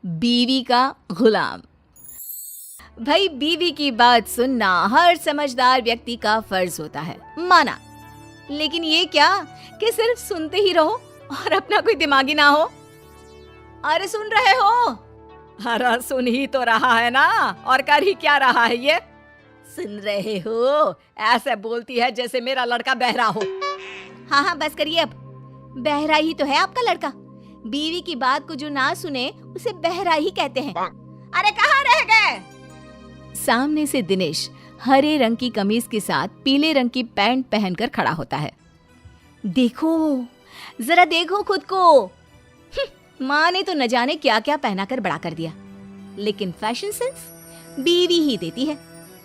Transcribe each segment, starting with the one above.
बीवी का गुलाम। भाई, बीवी की बात सुनना हर समझदार व्यक्ति का फर्ज होता है, माना। लेकिन ये क्या कि सिर्फ सुनते ही रहो और अपना कोई दिमागी ना हो। अरे सुन रहे हो? अरे सुन ही तो रहा है ना, और कर ही क्या रहा है ये? सुन रहे हो? ऐसे बोलती है जैसे मेरा लड़का बहरा हो। हाँ, बस करिए अब। बहरा ही तो है आपका लड़का। बीवी की बात को जो ना सुने उसे बहरा ही कहते हैं। अरे कहाँ रह गए? सामने से दिनेश हरे रंग की कमीज के साथ पीले रंग की पैंट पहनकर खड़ा होता है। देखो, जरा देखो खुद को। माँ ने तो न जाने क्या क्या पहना कर बड़ा कर दिया, लेकिन फैशन सेंस बीवी ही देती है।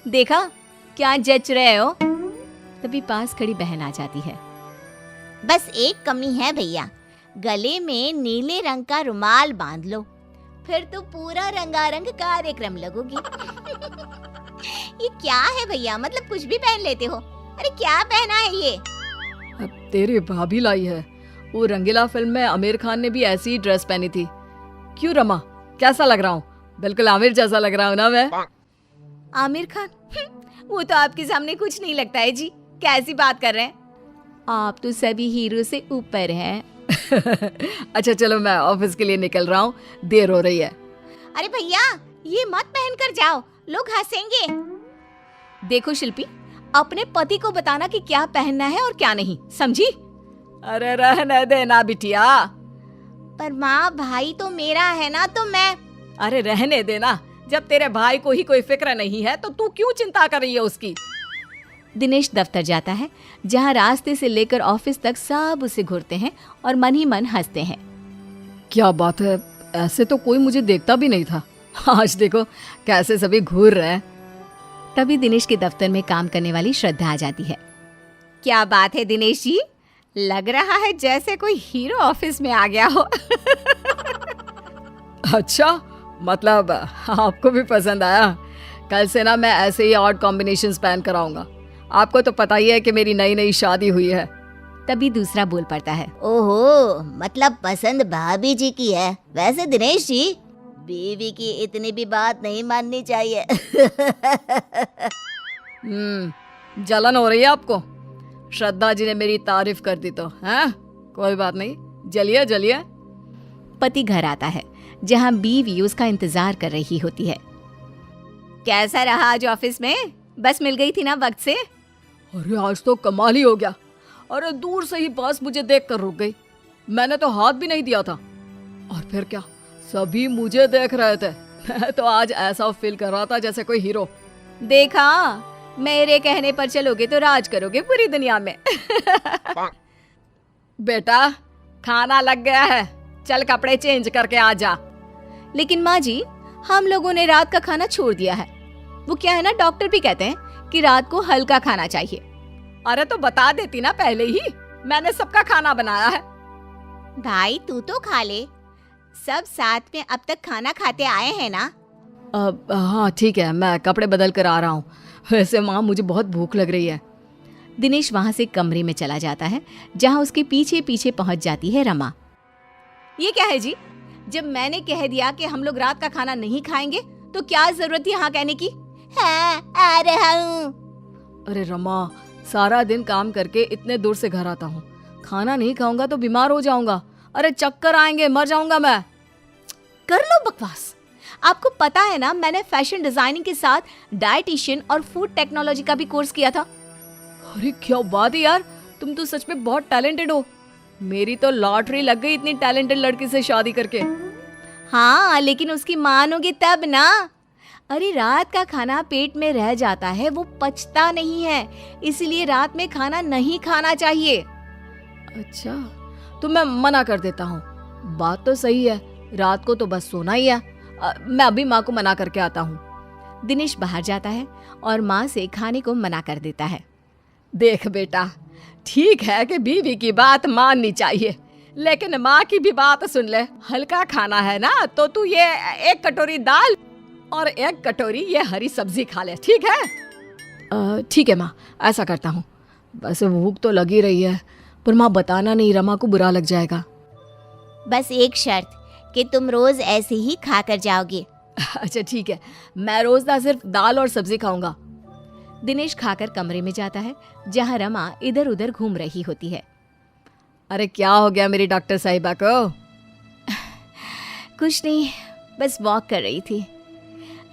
देखा क्या जच रहे हो? तभी पास खड़ी बहन आ जाती है। बस एक कमी है भैया, गले में नीले रंग का रुमाल बांध लो, फिर तो पूरा रंगारंग कार्यक्रम लगोगी। ये क्या है भैया, मतलब कुछ भी पहन लेते हो? अरे क्या पहना है ये? अब तेरी भाभी लाई है। वो रंगीला फिल्म में आमिर खान ने भी ऐसी ही ड्रेस पहनी थी। क्यों रमा, कैसा लग रहा हूँ? बिल्कुल आमिर जैसा लग रहा हूँ ना मैं? आमिर खान? वो तो आपके सामने कुछ नहीं लगता है जी। कैसी बात कर रहे हैं आप? तो सभी हीरो से ऊपर हैं। अच्छा चलो, मैं ऑफिस के लिए निकल रहा हूँ, देर हो रही है। अरे भैया, ये मत पहन कर जाओ, लोग हंसेंगे। देखो शिल्पी, अपने पति को बताना कि क्या पहनना है और क्या नहीं, समझी? अरे रहने देना बिटिया। पर माँ, भाई तो मेरा है ना, तो मैं। अरे रहने देना, जब तेरे भाई को ही कोई फिक्र नहीं है तो तू क्यों चिंता कर रही है उसकी? दिनेश दफ्तर जाता है, जहाँ रास्ते से लेकर ऑफिस तक सब उसे घूरते हैं और मन ही मन हंसते हैं। क्या बात है, ऐसे तो कोई मुझे देखता भी नहीं था। आज देखो कैसे सभी घूर रहे हैं। तभी दिनेश के दफ्तर में काम करने वाली श्रद्धा आ जाती है। क्या बात है दिनेश जी, लग रहा है जैसे कोई हीरो ऑफिस में आ गया हो। अच्छा, मतलब आपको भी पसंद आया? कल से ना मैं ऐसे ही ऑड कॉम्बिनेशंस पहन कर आऊंगा। आपको तो पता ही है कि मेरी नई नई शादी हुई है। तभी दूसरा बोल पड़ता है। ओहो, मतलब पसंद भाभी जी की है। वैसे दिनेश जी, बीवी की इतनी भी बात नहीं माननी चाहिए। जलन हो रही है आपको? श्रद्धा जी ने मेरी तारीफ कर दी तो हैं? कोई बात नहीं, जलिए जलिए। पति घर आता है, जहाँ बीवी उसका इंतजार कर रही होती है। कैसा रहा आज ऑफिस में? बस मिल गई थी ना वक्त से? अरे आज तो कमाल ही हो गया। अरे दूर से ही बस मुझे देखकर रुक गई। मैंने तो हाथ भी नहीं दिया था। और फिर क्या, सभी मुझे देख रहे थे। मैं तो आज ऐसा फील कर रहा था जैसे कोई हीरो। देखा, मेरे कहने पर चलोगे तो राज करोगे पूरी दुनिया में। बेटा, खाना लग गया है, चल कपड़े चेंज करके आ जा। लेकिन माँ जी, हम लोगों ने रात का खाना छोड़ दिया है। वो क्या है ना, डॉक्टर भी कहते हैं कि रात को हल्का खाना चाहिए। अरे तो बता देती ना पहले ही, मैंने सबका खाना बनाया है। भाई तू तो खा ले, सब साथ में अब तक खाना खाते आए हैं ना। हाँ ठीक है, मैं कपड़े बदल कर आ रहा हूँ। वैसे माँ, मुझे बहुत भूख लग रही है। दिनेश वहाँ से कमरे में चला जाता है, जहाँ उसके पीछे पीछे पहुँच जाती है रमा। ये क्या है जी? जब मैंने कह दिया कि हम लोग रात का खाना नहीं खाएंगे तो क्या जरूरत थी यहाँ कहने की? हाँ, आ रहा हूँ। अरे रमा, सारा दिन काम करके इतने दूर से घर आता हूँ, खाना नहीं खाऊंगा तो बीमार हो जाऊंगा। अरे चक्कर आएंगे, मर जाऊंगा मैं। कर लो बकवास। आपको पता है ना, मैंने फैशन डिजाइनिंग के साथ डाइटिशियन और फूड टेक्नोलॉजी का भी कोर्स किया था। अरे क्या बात है यार, तुम तो सच में बहुत टैलेंटेड हो। मेरी तो लॉटरी लग गई इतनी टैलेंटेड लड़की से शादी करके। हाँ, लेकिन उसकी मानोगे तब ना। अरे रात का खाना पेट में रह जाता है, वो पचता नहीं है, इसलिए रात में खाना नहीं खाना चाहिए। अच्छा, तो मैं मना कर देता हूँ। बात तो सही है, रात को तो बस सोना ही है। मैं अभी माँ को मना करके आता हूँ। दिनेश बाहर जाता है और माँ से खाने को मना कर देता है। देख बेटा, ठीक है कि बीवी की बात माननी चाहिए, लेकिन माँ की भी बात सुन ले। हल्का खाना है ना, तो तू ये 1 कटोरी दाल और 1 कटोरी ये हरी सब्जी खा ले, ठीक है? ठीक है माँ, ऐसा करता हूँ। वैसे भूख तो लगी रही है, पर माँ बताना नहीं, रमा को बुरा लग जाएगा। बस एक शर्त, कि तुम रोज ऐसे ही खाकर जाओगे। अच्छा ठीक है, मैं रोज ना सिर्फ दाल और सब्जी खाऊंगा। दिनेश खाकर कमरे में जाता है जहाँ रमा इधर उधर घूम रही होती है। अरे क्या हो गया मेरी डॉक्टर साहिबा को? कुछ नहीं, बस वॉक कर रही थी।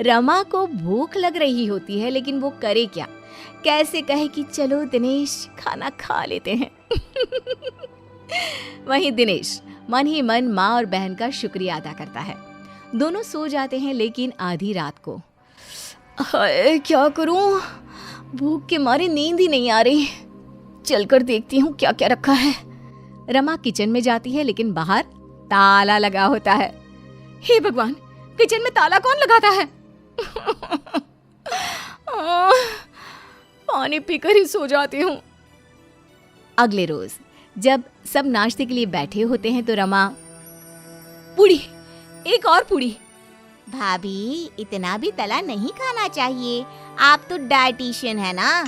रमा को भूख लग रही होती है लेकिन वो करे क्या, कैसे कहे कि चलो दिनेश खाना खा लेते हैं। वहीं दिनेश मन ही मन माँ और बहन का शुक्रिया अदा करता है। दोनों सो जाते हैं लेकिन आधी रात को। हाय क्या करूं, भूख के मारे नींद ही नहीं आ रही। चलकर देखती हूँ क्या क्या रखा है। रमा किचन में जाती है लेकिन बाहर ताला लगा होता है। हे भगवान, किचन में ताला कौन लगाता है? पानी पीकर ही सो जाती हूँ। अगले रोज जब सब नाश्ते के लिए बैठे होते हैं तो रमा, पूड़ी, एक और पूड़ी। भाभी इतना भी तला नहीं खाना चाहिए, आप तो डाइटिशियन है ना।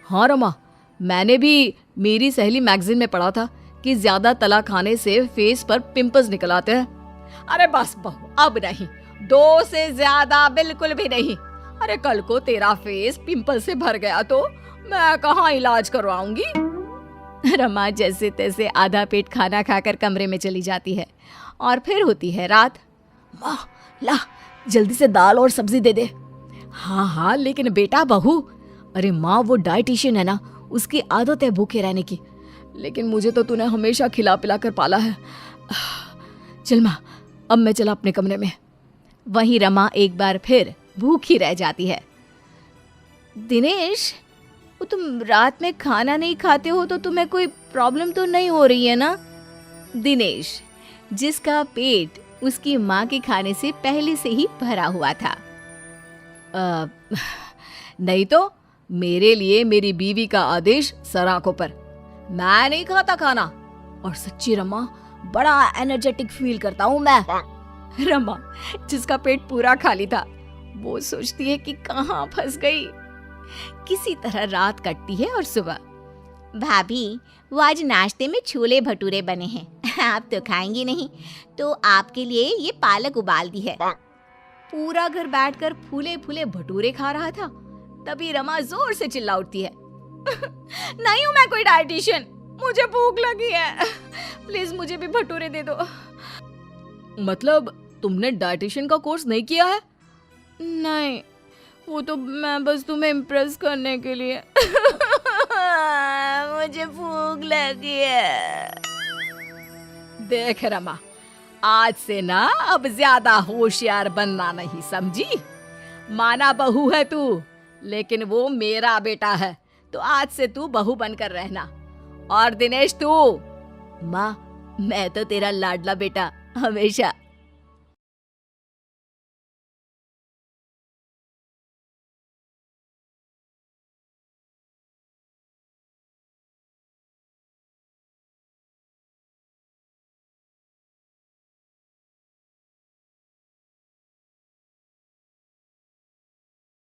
हाँ रमा, मैंने भी मेरी सहेली मैगजीन में पढ़ा था कि ज्यादा तला खाने से फेस पर पिंपल्स निकल आते हैं। अरे बस बहू, अब नहीं, 2 से ज्यादा बिल्कुल भी नहीं। अरे कल को तेरा फेस पिंपल से भर गया तो मैं कहाँ इलाज करवाऊंगी। रमा जैसे तैसे आधा पेट खाना खाकर कमरे में चली जाती है और फिर होती है रात। माँ ला, जल्दी से दाल और सब्जी दे दे। हाँ हाँ लेकिन बेटा बहू, अरे माँ वो डाइटिशियन है ना, उसकी आदत है भूखे रहने की, लेकिन मुझे तो तूने हमेशा खिला पिला कर पाला है। चल माँ, अब मैं चला अपने कमरे में। वहीं रमा एक बार फिर भूखी रह जाती है। दिनेश, वो तुम रात में खाना नहीं खाते हो तो तुम्हें कोई प्रॉब्लम तो नहीं हो रही है ना? दिनेश, जिसका पेट उसकी माँ के खाने से पहले से ही भरा हुआ था। नहीं तो मेरे लिए मेरी बीवी का आदेश सर आंखों पर। मैं नहीं खाता खाना, और सच्ची रमा बड़ा एनर्जेटिक फील करता हूँ मैं। रमा जिसका पेट पूरा खाली था वो सोचती है कि कहाँ फंस गई। किसी तरह रात कटती है और सुबह, भाभी वो आज नाश्ते में छोले भटूरे बने हैं, आप तो खाएंगी नहीं तो आपके लिए ये पालक उबाल दी है। पूरा घर बैठकर फूले फूले भटूरे खा रहा था, तभी रमा जोर से चिल्ला उठती है। नहीं हूँ मैं कोई डाइटिशियन, मुझे भूख लगी है, प्लीज मुझे भी भटूरे दे दो। मतलब तुमने डाइटिशियन का कोर्स नहीं किया है? नहीं, वो तो मैं बस तुम्हें इम्प्रेस करने के लिए। मुझे भूख लगी है। देख रमा, आज से ना अब ज्यादा होशियार बनना नहीं, समझी? माना बहू है तू, लेकिन वो मेरा बेटा है, तो आज से तू बहू बनकर रहना। और दिनेश तू, माँ मैं तो तेरा लाडला बेटा हमेशा